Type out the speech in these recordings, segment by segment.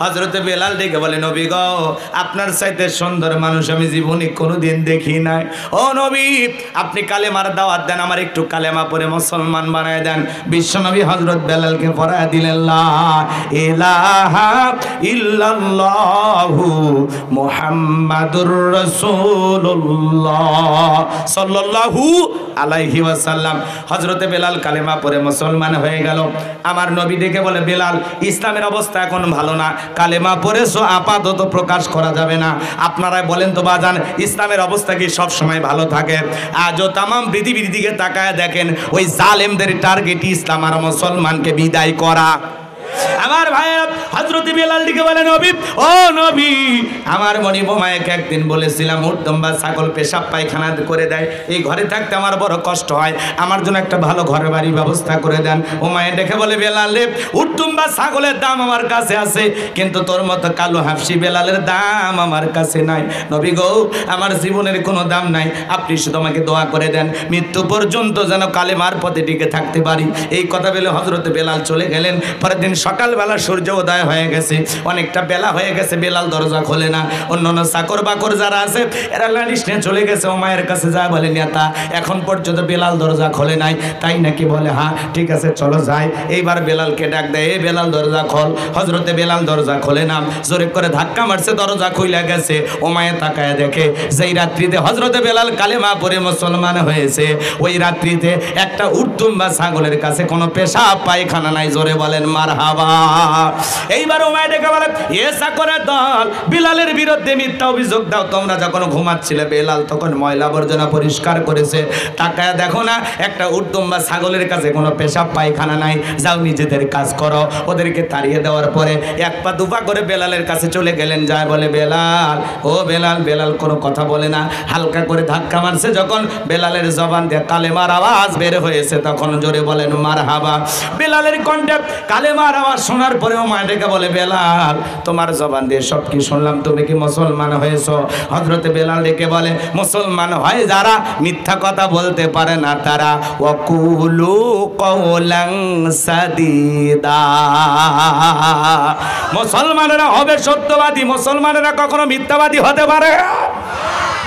হযরতে বেলাল ডেকে বলে নবী গো আপনার চাইতে সুন্দর মানুষ আমি জীবনে কোনোদিন দেখি নাই। ও নবী আপনি কালেমার দাওয়াত দেন, আমার একটু কালেমা পড়ে মুসলমান বানায় দেন। বিশ্বনবী হযরত বেলালকে পড়ায় দিলেন লা ইলাহা ইল্লাল্লাহু মুহাম্মাদুর রাসূলুল্লাহ সাল্লাল্লাহু আলাইহি ওয়াসাল্লাম। হযরতে বেলাল কালেমা পড়ে মুসলমান হয়ে গেল। আমার নবী ডেকে বলে বেলাল ইসলামের অবস্থা এখন ভালো না, কালেমা পড়েছো আপাতত প্রকাশ করা যাবে না। আপনারাই বলেন তো বাজান ইসলামের অবস্থা কি সব সময় ভালো থাকে? আজও তাম পৃথিবীর দিকে তাকায় দেখেন ওই জালেমদের টার্গেট ইসলাম আর মুসলমানকে বিদায় করা। আমার ভাইয়েরা হযরতে বেলাল দিকে বলে নবী ও নবী আমার মনি বোমায়কে একদিন বলেছিলাম উঠদম বা ছাগল পেশাব পায়খানা করে দেয়, এই ঘরে থাকতে আমার বড় কষ্ট হয়, আমার জন্য একটা ভালো ঘর বাড়ির ব্যবস্থা করে দেন। ও মায়ে দেখে বলে বেলাল রে উঠদম বা ছাগলের দাম আমার কাছে আছে, কিন্তু তোর মতো কালো হাফসি বেলালের দাম আমার কাছে নাই। নবী গো আমার জীবনের কোনো দাম নাই, আপনি শুধু আমাকে দোয়া করে দেন মৃত্যু পর্যন্ত যেন কালেমার পথে টিকে থাকতে পারি। এই কথা বলে হযরতে বেলাল চলে গেলেন। পরের দিন সকালবেলা সূর্য উদয় হয়ে গেছে, অনেকটা বেলা হয়ে গেছে, বেলাল দরজা খোলে না। অন্যান্য চাকর বাকর যারা আছে এরা লালিশ নিয়ে চলে গেছে। ও মায়ের কাছে যায় বলে নেতা এখন পর্যন্ত বেলাল দরজা খোলে নাই, তাই নাকি? বলে হ্যাঁ ঠিক আছে চলো যাই। এইবার বেলালকে ডাক দেয় এ বেলাল দরজা খোল। হযরতে বেলাল দরজা খোলে না, জোরে করে ধাক্কা মারছে, দরজা খুইলা গেছে। ও মায়ে তাকায় দেখে যেই রাত্রিতে হযরতে বেলাল কালেমা পড়ে মুসলমান হয়েছে ওই রাত্রিতে একটা উটদুম বা ছাগলের কাছে কোনো পেশাব পায়খানা নাই। জোরে বলেন মারহাবা। এইবার ওমায় ডেকে বলে এ চাকরের দল বেলালের বিরুদ্ধে মিথ্যা অভিযোগ দাও, তোমরা যখন ঘুমাচ্ছিলে বেলাল তখন ময়লা আবর্জনা পরিষ্কার করেছে, তাকায় দেখো না একটা উটদুম বা ছাগলের কাছে কোনো পেশাব পায়খানা নাই, যাও নিজেদের কাজ করো। ওদেরকে তাড়িয়ে দেওয়ার পরে এক পা দুপা করে বেলালের কাছে চলে গেলেন। যায় বলে বেলাল ও বেলাল। বেলাল কোনো কথা বলে না, হালকা করে ধাক্কা মারছে। যখন বেলালের জবান দিয়ে কালেমার আওয়াজ বের হয়েছে তখন জোরে বলেন মারহাবা। বেলালের কণ্ঠে কালেমার আওয়াজ শোনার পরেও মা ডেকে বলে বেলাল তোমার জবান দিয়ে সব কি শুনলাম, তুমি কি মুসলমান হয়েছো? হযরতে বেলাল ডেকে বলে মুসলমান হয় যারা মিথ্যা কথা বলতে পারে না তারা ওয়াকুলু কওলান সাদিদা। মুসলমানেরা হবে সত্যবাদী, মুসলমানেরা কখনো মিথ্যাবাদী হতে পারে।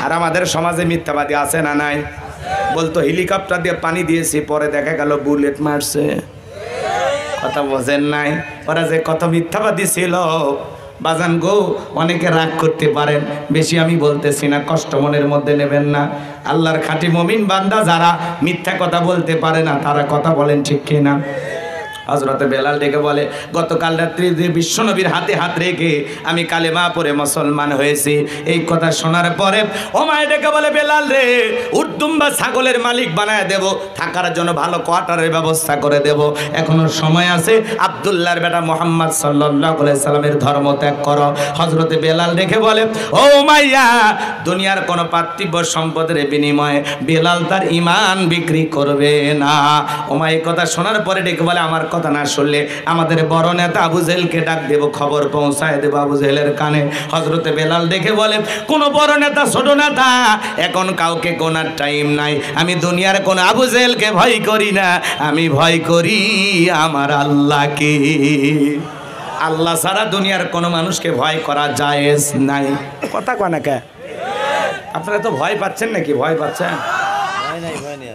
আর আমাদের সমাজে মিথ্যাবাদী আছে না নাই? বলতো হেলিকপ্টার দিয়ে পানি দিয়েছি, পরে দেখা গেল বুলেট মারছে। কথা বোঝেন নাই? ওরা যে কত মিথ্যাবাদী ছিল বাজান গো। অনেকে রাগ করতে পারেন, বেশি আমি বলতেছি না, কষ্ট মনের মধ্যে নেবেন না। আল্লাহর খাঁটি মুমিন বান্দা যারা মিথ্যা কথা বলতে পারে না তারা কথা বলেন ঠিক কিনা? হযরতে বেলাল ডেকে বলে গতকাল রাত্রি যে বিশ্বনবীর হাতে হাত রেখে আমি কালেমা পড়ে মুসলমান হয়েছি। এই কথা শোনার পরে ও মায়ে ডেকে বলে বেলাল রে উটদুম বা ছাগলের মালিক বানায় দেব, থাকার জন্য ভালো কোয়ার্টারের ব্যবস্থা করে দেব, এখনো সময় আছে। আব্দুল্লাহর বেটা মুহাম্মদ সাল্লাল্লাহু আলাইহি সাল্লামের ধর্ম ত্যাগ করো। হযরতে বেলাল ডেকে বলে ও মাইয়া দুনিয়ার কোনো পার্থিব সম্পদের বিনিময়ে বেলাল তার ঈমান বিক্রি করবে না। ও মা এই কথা শোনার পরে ডেকে বলে আমার কথা না শুনলে আমাদের বড় নেতা আবু জেহেলকে ডাক দেব, খবর পৌঁছায় দেব আবু জেহেলের কানে। হযরতে বেলাল দেখে বলে কোন বড় নেতা ছোট নেতা এখন কাউকে গোনার টাইম নাই। আমি দুনিয়ার কোন আবু জেহেলকে ভয় করি না, আমি ভয় করি আমার আল্লাহকে। আল্লাহ ছাড়া দুনিয়ার কোন মানুষকে ভয় করা জায়েজ নাই। কথা কয় না কে? আপনারা তো ভয় পাচ্ছেন নাকি? ভয় পাচ্ছেন? ভয় নাই, ভয় নেই।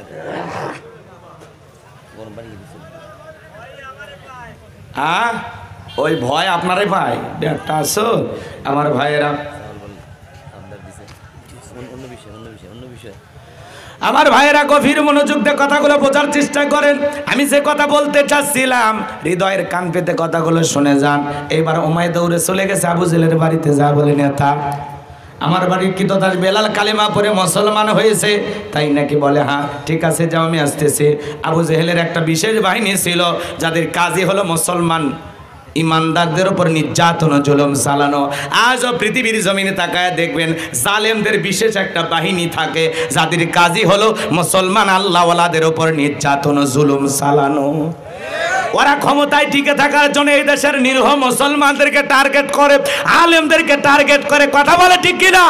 ওই ভয় আপনারাই ভাই একটা আসো আমার ভাইয়েরা। আমার ভাইয়েরা গভীর মনোযোগ দিয়ে কথাগুলো বোঝার চেষ্টা করেন। আমি যে কথা বলতে চাচ্ছিলাম হৃদয়ের কান পেতে কথাগুলো শুনে যান। এইবার উমায় দৌড়ে চলে গেছে আবু জেহেলের বাড়িতে। যা বলে নেতা আমার বাড়ির কৃতদাস বেলাল কালেমা পড়ে মুসলমান হয়েছে, তাই নাকি? বলে হ্যাঁ ঠিক আছে যাও আমি আসতেছি। আবু জেহেলের একটা বিশেষ বাহিনী ছিল যাদের কাজই হলো মুসলমান ইমানদারদের উপর নির্যাতন জুলুম চালানো। আজও পৃথিবীর জমিনে তাকায় দেখবেন জালেমদের বিশেষ একটা বাহিনী থাকে যাদের কাজই হলো মুসলমান আল্লাহওয়ালাদের উপর নির্যাতন জুলুম চালানো। ওরা ক্ষমতায় টিকে থাকার জন্য এই দেশের নিরীহ মুসলমানদেরকে টার্গেট করে, আলেমদেরকে টার্গেট করে। কথা বলে ঠিক কিনা?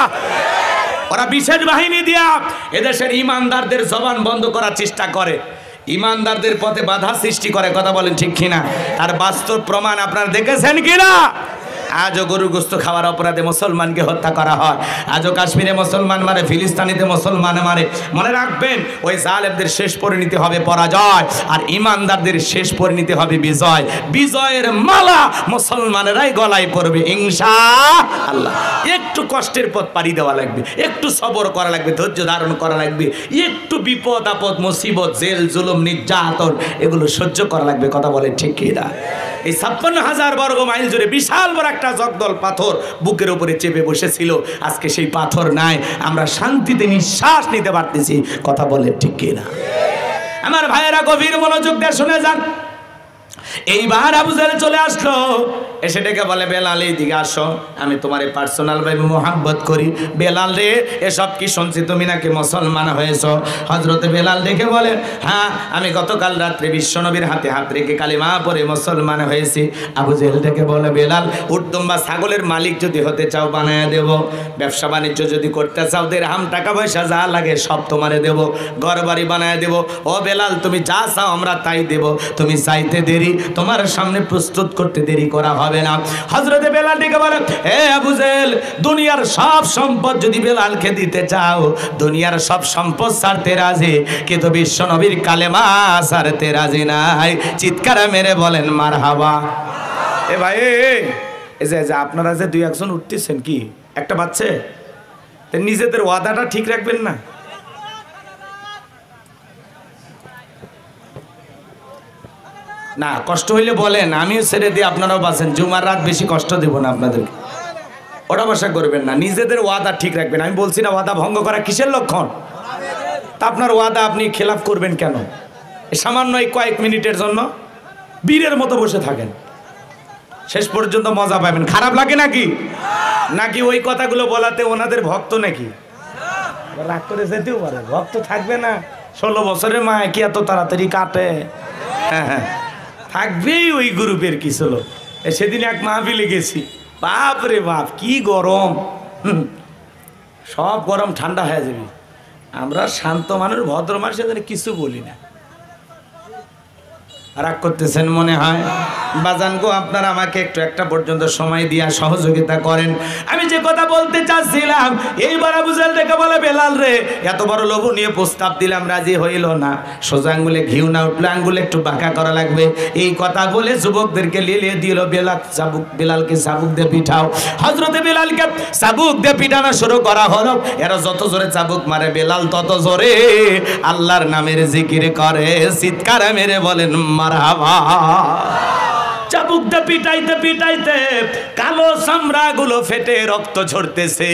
ওরা বিশেষ বাহিনী দিয়া এদেশের ইমানদারদের জবান বন্ধ করার চেষ্টা করে, ইমানদারদের পথে বাধা সৃষ্টি করে। কথা বলেন ঠিক কিনা? আর বাস্তব প্রমাণ আপনারা দেখেছেন কিনা? আজও গরুর গোস্ত খাওয়ার অপরাধে মুসলমানকে হত্যা করা হয়। আজও কাশ্মীরে মুসলমান মারে, ফিলিস্তিনিতে মুসলমান মারে। মনে রাখবেন, ওই জালেমদের শেষ পরিণতি হবে পরাজয়, আর ইমানদারদের শেষ পরিণতি হবে বিজয়। বিজয়ের মালা মুসলমানেরাই গলায় পড়বে ইনশাআল্লাহ। একটু কষ্টের পথ পাড়ি দেওয়া লাগবে, একটু সবর করা লাগবে, ধৈর্য ধারণ করা লাগবে, একটু বিপদ আপদ মুসিবত, জেল জুলুম নির্যাতন এগুলো সহ্য করা লাগবে। কথা বলে ঠিক কিনা? এই 56,000 বর্গ মাইল জুড়ে বিশাল বড় একটা জগদল পাথর বুকের উপরে চেপে বসেছিল, আজকে সেই পাথর নাই, আমরা শান্তিতে নিঃশ্বাস নিতে পারতেছি। কথা বলে ঠিক কিনা? আমার ভাইয়েরা গভীর মনোযোগ দিয়ে শুনে যান। এইবার আবু জাহেল চলে আসলো, এসে ডেকে বলে, বেলাল এইদিকে আসো, আমি তোমার পার্সোনাল ভাবে মোহাব্বত করি। বেলাল রে, এসব কি শুনছি তুমি নাকি মুসলমান হয়েছো? হযরতে বেলাল ডেকে বলে, হ্যাঁ, আমি গতকাল রাত্রে বিশ্বনবীর হাতে হাত রেখে কালিমা পড়ে মুসলমান হয়েছি। আবু জাহেল ডেকে বলে, বেলাল, উটদম বা ছাগলের মালিক যদি হতে চাও বানায় দেব, ব্যবসা বাণিজ্য যদি করতে চাও, দিরহাম টাকা পয়সা যা লাগে সব তোমারে দেব, ঘর বাড়ি বানায় দেব। ও বেলাল, তুমি যা চাও আমরা তাই দেব, তুমি চাইতে দেরি, তোমার সামনে প্রস্তুত করতে দেরি করা হবে না। হযরতে বেলাল ডেকে বলে, হে আবু জাহেল, দুনিয়ার সব সম্পদ যদি বেলালকে দিতে চাও, দুনিয়ার সব সম্পদ ছাড়তে রাজি, কিন্তু বিশ্ব নবীর কালেমা ছাড়তে রাজি নাই। চিৎকার মেরে বলেন মারহাবা। এ ভাই, এই যে আপনারা যে দুই একজন উঠতেছেন, কি একটা বাচ্চা, নিজেদের ওয়াদাটা ঠিক রাখবেন না? না, কষ্ট হইলে বলেন, আমিও ছেড়ে দিয়ে আপনারাও বাঁচেন। জুমার রাত বেশি কষ্ট দেব না আপনাদেরকে, ওটা বসা করবেন না, নিজেদের ওয়াদা ঠিক রাখবেন। আমি বলছি না ওয়াদা ভঙ্গ করা কিসের লক্ষণ? তা আপনার ওয়াদা আপনি খেলাফ করবেন কেন? সামান্য এই কয়েক মিনিটের জন্য বীরের মতো বসে থাকেন, শেষ পর্যন্ত মজা পাবেন। খারাপ লাগে নাকি? নাকি ওই কথাগুলো বলাতে ওনাদের ভক্ত নাকি রাগ করে যেতেও পারে? ভক্ত থাকবে না? 16 বছরের মায় কি এত তাড়াতাড়ি কাটে? হ্যাঁ হ্যাঁ, থাকবেই ওই গ্রুপের কিছু লোক। সেদিন এক মাহফিলে গেছি, বাপ রে বাপ, কি গরম! সব গরম ঠান্ডা হয়ে যাবে। আমরা শান্ত মানুষ, ভদ্র মানুষ, এদের কিছু বলি না। রাগ করতেছেন মনে হয়? বাজান গো, আপনারা আমাকে একটু একটা পর্যন্ত সময় দিয়া সহযোগিতা করেন। আমি যে কথা বলতে চাচ্ছিলাম, এইবার আবু জাহেল ডেকে বলে, বেলাল রে, এত বড় লোভনীয় প্রস্তাব দিলাম, রাজি হইল না। সোজা আঙ্গুলে ঘিউ না উঠলে আঙ্গুলে একটু বাঁকা করা লাগবে। এই কথা বলে যুবকদেরকে লিলিয়ে দিল, বেলালকে চাবুক দিয়ে পিঠাও। হযরতে বেলালকে চাবুক দিয়ে পিঠানো শুরু করা হলো। এরা যত জোরে চাবুক মারে, বেলাল তত জোরে আল্লাহর নামের জিকির করে। চিৎকার মেরে বলেন মারহাবা। চাবুক দিয়ে পিটাইতে পিটাইতে কালো চামড়া গুলো ফেটে রক্ত ঝরতেছে।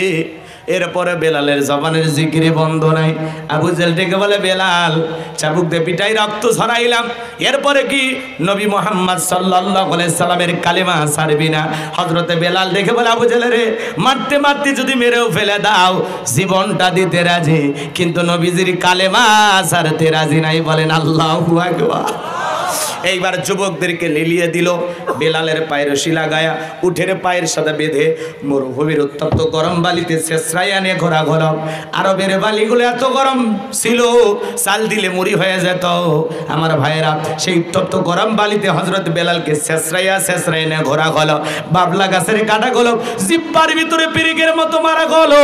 এরপরে বেলালের জবানের জিকিরে বন্ধ নাই। আবু জাহেল ডেকে বলে, বেলাল, চাবুক দিয়ে পিটাই রক্ত ছড়াইলাম, এরপরে কি নবী মুহাম্মদ সাল্লাল্লাহু আলাইহি সাল্লামের কালেমা ছাড়বি না? হযরতে বেলাল ডেকে বলে, আবু জাহেল রে, মারতে মারতে যদি মেরেও ফেলে দাও, জীবনটা দিতে রাজি, কিন্তু নবীজির কালেমা ছাড়তে রাজি নাই। বলেন আল্লাহু আকবার। এইবার যুবকদেরকে লিলিয়ে দিল। বেলালের পায়ের রশি লাগায়া উঠের পায়ের সাথে বেঁধে মরুভূমির উত্তপ্ত গরম বালিতে ছেঁচড়াইয়া নিয়ে ঘোরা ঘোরা। আরবের বালিগুলো এত গরম ছিল, চাল দিলে মুড়ি হয়ে যেত। আমার ভাইয়েরা, সেই উত্তপ্ত গরম বালিতে হযরত বেলালকে ছেঁচড়াইয়া নিয়ে ঘোরা হলো। বাবলা গাছের কাটা গলো জিব্বার ভিতরে পিরিগের মতো মারা গলো।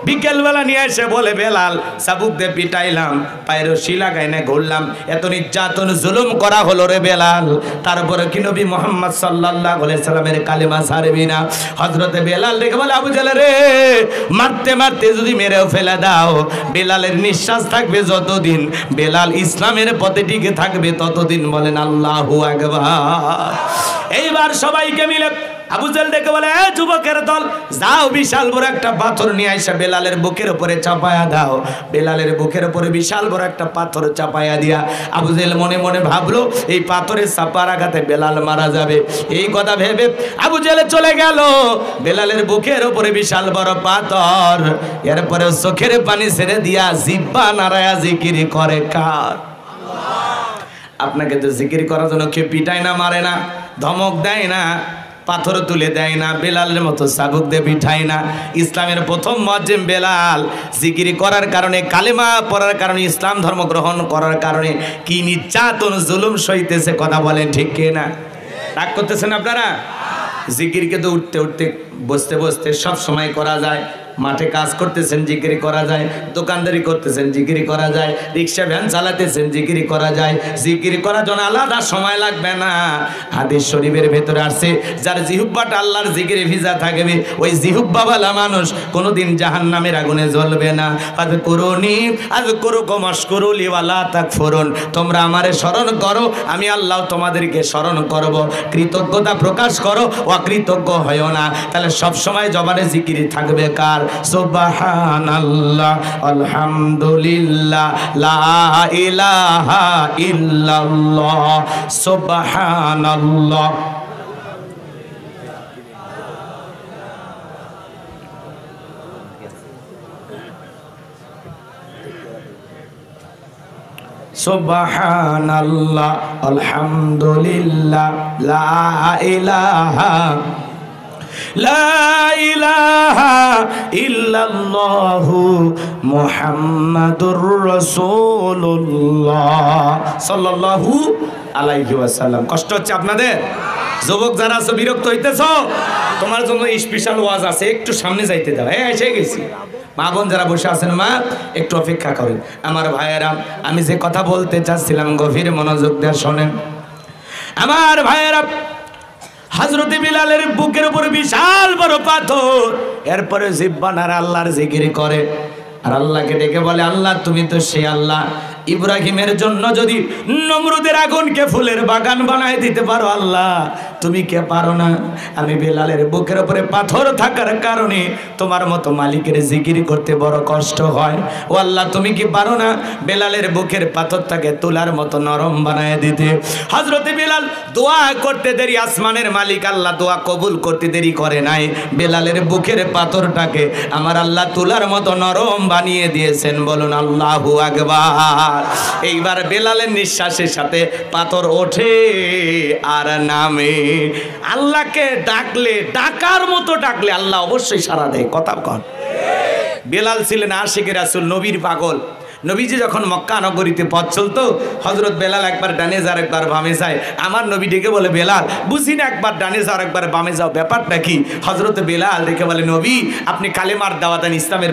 বিকেলবেলা নিয়ে এসে বলে, বেলাল, চাবুক দিয়ে পিটাইলাম, পায়ের রশি লাগাই না ঘুরলাম, এত নির্যাতন জুলুম করা হলো রে বেলাল, তারপরে কি নবী মুহাম্মদ সাল্লাল্লাহু আলাইহি সাল্লামের কালেমা ছাড়বি না? হযরতে বেলাল দেখে বলে, আবু জাহেল রে, মারতে মারতে যদি মেরেও ফেলে দাও, বেলালের নিঃশ্বাস থাকবে যতদিন, বেলাল ইসলামের পথে টিকে থাকবে ততদিন। বলেন আল্লাহু আকবার। এইবার সবাইকে মিলে আবু জাহেল ডেকে বলে, এ যুবকের দল, যাও বিশাল বড় একটা পাথর নিয়ে আইসা বেলালের বুকের উপরে চাপায়া দাও। বেলালের বুকের উপরে বিশাল বড় একটা পাথর চাপায়া দিয়া আবু জাহেল মনে মনে ভাবলো, এই পাথরের চাপার আঘাতে বেলাল মারা যাবে। এই কথা ভেবে আবু জাহেল চলে গেল। বেলালের বুকের উপরে বিশাল বড় পাথর, এরপরে চোখের পানি ছেড়ে দিয়া জিহ্বা নাড়ায়া জিকির করে কার? আপনাকে তো জিকির করার জন্য কেউ পিটায় না, মারে না, ধমক দেয় না, পাথর তুলে দেয় না, বেলালের মতো চাবুক দিয়ে পিঠায় না। ইসলামের প্রথম মুয়াজ্জিন বেলাল জিকির করার কারণে, কালেমা পড়ার কারণে, ইসলাম ধর্ম গ্রহণ করার কারণে কি নির্যাতন জুলুম সইতেছে। কথা বলেন ঠিক কি না? রাগ করতেছেন আপনারা? জিকিরকে তো উঠতে উঠতে বসতে বসতে সব সময় করা যায়। মাঠে কাজ করতেছেন জিকির করা যায়, দোকানদারি করতেছেন জিকির করা যায়, রিক্সা ভ্যান চালাতেছেন জিকির করা যায়। জিকির করার জন্য আলাদা সময় লাগবে না। হাদিস শরীফের ভেতরে আসছে, যার জিহুব্বাটা আল্লাহর জিকিরে ভিজা থাকবে ওই জিহুব্বাওয়ালা মানুষ কোনোদিন জাহান্নামের আগুনে জ্বলবে না। আযকুরুনি আযকুরুকুম ওয়াশকুরুলি ওয়ালা তাকফুরুন। তোমরা আমারে স্মরণ করো, আমি আল্লাহ তোমাদেরকে স্মরণ করব। কৃতজ্ঞতা প্রকাশ করো, অকৃতজ্ঞ হয়ো না। তাহলে সব সময় জবানে জিকির থাকবে কার? সুবহানাল্লাহ, আলহামদুলিল্লাহ, লা ইলাহা ইল্লাল্লাহ, সুবহানাল্লাহ। সুবহানাল্লাহ, আলহামদুলিল্লাহ, লা ইলাহা ইল্লাল্লাহু মুহাম্মাদুর রাসূলুল্লাহ সাল্লাল্লাহু আলাইহি ওয়াসাল্লাম। কষ্ট হচ্ছে আপনাদের? যুবক যারা আছো বিরক্ত হইতেছ? তোমার জন্য স্পেশাল ওয়াজ আছে, একটু সামনে যাইতে দাও। এসে গেছি। মা বোন যারা বসে আছেন মা, একটু অপেক্ষা করেন। আমার ভাইয়েরা, আমি যে কথা বলতে চাচ্ছিলাম গভীর মনোযোগ দিয়ে শোনেন। আমার ভাইয়েরা, হযরত বিলালের বুকের উপর বিশাল বড় পাথর, এরপরে জিহ্বানার আল্লাহর জিকির করে আর আল্লাহকে ডেকে বলে, আল্লাহ তুমি তো সেই আল্লাহ, ইব্রাহিমের জন্য যদি নমরুদের আগুনকে ফুলের বাগান বানায় দিতে পারো আল্লাহ, তুমি কে পারো না? আমি বেলালের বুকের উপরে পাথর থাকার কারণে তোমার মতো মালিকের জিকির করতে বড় কষ্ট হয়। ও আল্লাহ, তুমি কি পারো না বেলালের বুকের পাথরটাকে তুলার মতো নরম বানায় দিতে? হযরতে বেলাল দোয়া করতে দেরি, আসমানের মালিক আল্লাহ দোয়া কবুল করতে দেরি করে নাই। বেলালের বুকের পাথরটাকে আমার আল্লাহ তুলার মতো নরম বানিয়ে দিয়েছেন। বলুন আল্লাহু আকবার। এইবার বেলালের নিঃশ্বাসের সাথে পাথর ওঠে আর নামে। আল্লাহকে ডাকলে, ডাকার মতো ডাকলে আল্লাহ অবশ্যই সাড়া দেয়। কথা কন। বেলাল ছিলেন আশিকে রাসূল, নবীর পাগল। নবীজি যখন মক্কা নগরীতে পথ চলতো, হযরত বেলাল একবার ডানে যায় একবার বামে যায়। আমার নবী ডেকে বলে, বেলাল বুঝি না, একবার ডানে যাও একবার বামে যাও, ব্যাপারটা কি? হযরত বেলাল ডেকে বলে, নবী আপনি কালেমার দাওয়াত দেন, ইসলামের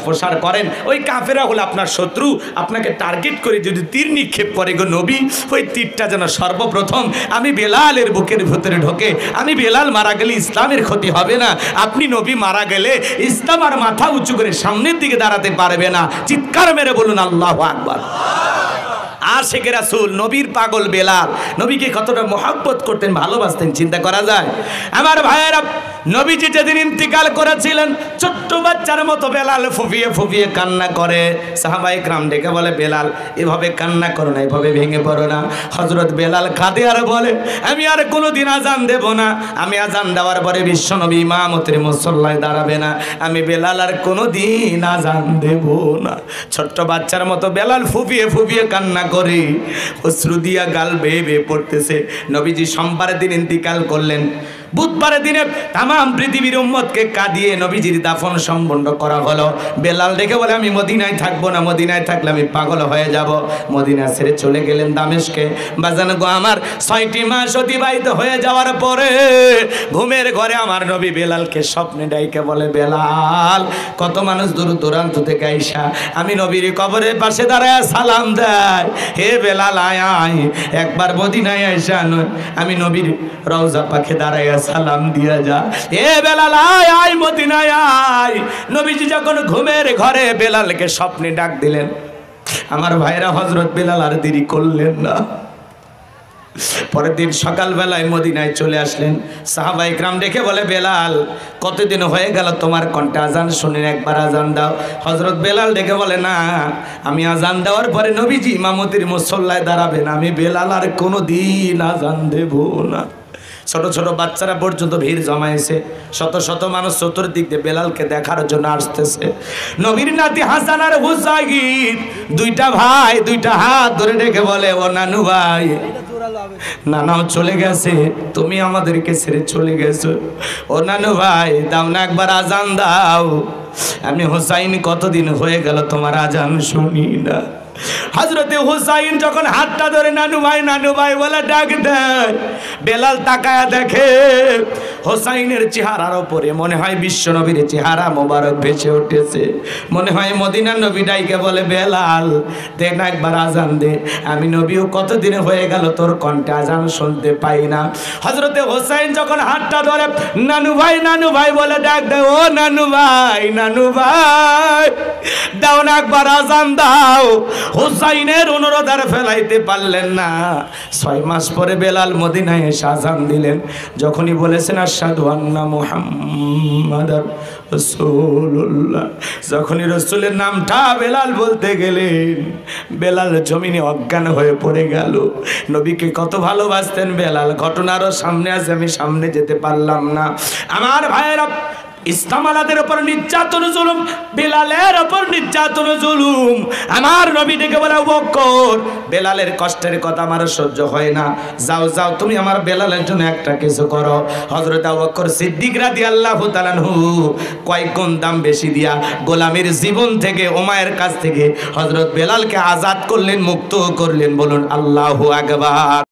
প্রসার করেন, ওই কাফেরা হলো আপনার শত্রু, আপনাকে টার্গেট করে যদি তীর নিক্ষেপ করে গো নবী, ওই তীরটা যেন সর্বপ্রথম আমি বেলালের বুকের ভিতরে ঢোকে। আমি বেলাল মারা গেলে ইসলামের ক্ষতি হবে না, আপনি নবী মারা গেলে ইসলাম আর মাথা উঁচু করে সামনের দিকে দাঁড়াতে পারবে না। চিৎকার মেরে বলুন আল্লাহু আকবার। আশিকে রাসূল, নবীর পাগল বেলাল, নবীকে কতটা মহব্বত করতেন, ভালোবাসতেন, চিন্তা করা যায়? আমার ভাইয়েরা, নবীজি যেদিন ইন্তিকাল করেছিলেন, ছোট্ট বাচ্চার মতো বেলাল ফুফিয়ে ফুফিয়ে কান্না করে। সাহাবায়ে কেরাম ডেকে বলে, বেলাল এভাবে কান্না করো না, এভাবে ভেঙে পড়ো না। হযরত বেলাল কাঁদে আর বলে, আমি আর কোনোদিন আজান দেব না। আমি আজান দেওয়ার পরে বিশ্বনবী ইমামতের মুসল্লায় দাঁড়াবে না, আমি বেলাল আর কোনোদিন আজান দেব না। ছোট্ট বাচ্চার মতো বেলাল ফুফিয়ে ফুফিয়ে কান্না করে, অশ্রু দিয়া গাল বেয়ে বেয়ে পড়তেছে। নবীজি সোমবারের দিন ইন্তিকাল করলেন। বুধবারের দিনে তামাম পৃথিবীর উম্মতকে কাঁদিয়ে নবীজির দাফন সম্পন্ন করা হলো। বেলাল ডেকে বলে, আমি মদিনায় থাকবো না, মদিনায় থাকলে আমি পাগল হয়ে যাব। মদিনা ছেড়ে চলে গেলেন দামেস্কে। বাজান গো, আমার 6টি মাস অতিবাহিত হয়ে যাওয়ার পরে ঘুমের ঘরে আমার নবী বেলালকে স্বপ্নে ডাইকে বলে, বেলাল কত মানুষ দূর দূরান্ত থেকে আইসা আমি নবীর কবরের পাশে দাঁড়ায় সালাম দেয়, হে বেলাল আয় আয় একবার মদিনায় আইসা আমি নবীর রওজা পাখে দাঁড়ায় সালাম দিয়া যা। এ বেলাল আয় আয় মদিনায় আয়। নবীজি যখন ঘুমের ঘরে বেলালকে স্বপ্নে ডাক দিলেন, আমার ভাইরা হযরত বেলাল আর দেরি করলেন না। পরের দিন সকালবেলায় মদিনায় চলে আসলেন। সাহাবায়ে কেরাম দেখে বলে, বেলাল কতদিন হয়ে গেল তোমার কণ্ঠে আজান শুনি, একবার আজান দাও। হযরত বেলাল দেখে বলে, না আমি আজান দেওয়ার পরে নবীজি ইমামতির মুসল্লায় দাঁড়াবেন, আমি বেলাল আর কোনোদিন আজান দেব না। ছোট ছোট বাচ্চারা পর্যন্ত ভিড় জমাইছে, শত শত মানুষ চতুর্দিক দিয়ে বেলালকে দেখার জন্য আসতেছে। নবীর নাতি হাসান আর হুসাইন, দুইটা ভাই দুইটা হাত ধরে ডেকে বলে, ও নানু ভাই, নানাও চলে গেছে, তুমি আমাদেরকে ছেড়ে চলে গেছো। ও নানু ভাই দাও না একবার আজান দাও, আমি হুসাইন কতদিন হয়ে গেল তোমার আজান শুনি না। হযরতে হুসাইন যখন হাতটা ধরে নানু ভাই বলে ডাক দেয়, বেলাল তাকায়া দেখে হুসাইনের চেহারার উপরে মনে হয় বিশ্বনবীর চেহারা মোবারক ভেসে উঠেছে। মনে হয় মদিনার নবী ডাইকে বলে, বেলাল দে না একবার আজান দে, আমি নবীও কতদিন হয়ে গেল তোর কণ্ঠে আজান শুনতে পাই না। হযরতে হুসাইন যখন হাতটা ধরে নানু ভাই বলে ডাক দেয়, ও নানু ভাই দাও না একবার আজান দাও। হুসাইনের অনুরোধ আর ফেলাইতে পারলেন না। 6 মাস পরে বেলাল মদিনায় এসে আজান দিলেন। যখনই বলেছেন আশহাদু আন্না মুহাম্মাদার রাসূলুল্লাহ, যখনই রাসূলের নামটা বেলাল বলতে গেলেন, বেলাল জমিনে অজ্ঞান হয়ে পড়ে গেল। নবীকে কত ভালোবাসতেন বেলাল, ঘটনারও সামনে আছে, আমি সামনে যেতে পারলাম না। আমার ভাইয়েরা, ইসলাম আলাদের উপর নির্যাতন জুলুম, বেলালের উপর নির্যাতন জুলুম। আমার নবী ডেকে বলে, আবু বকর বেলালের কষ্টের কথা আমার সহ্য হয় না, যাও তুমি আমার বেলালের জন্য একটা কিছু করো। হযরত আবু বকর সিদ্দিক রাদিয়াল্লাহু তাআলা আনহু কয়েক গুণ দাম বেশি দিয়া গোলামের জীবন থেকে, উমায়ের কাছ থেকে হযরত বেলালকে আজাদ করলেন, মুক্ত করলেন। বলুন আল্লাহু আকবার।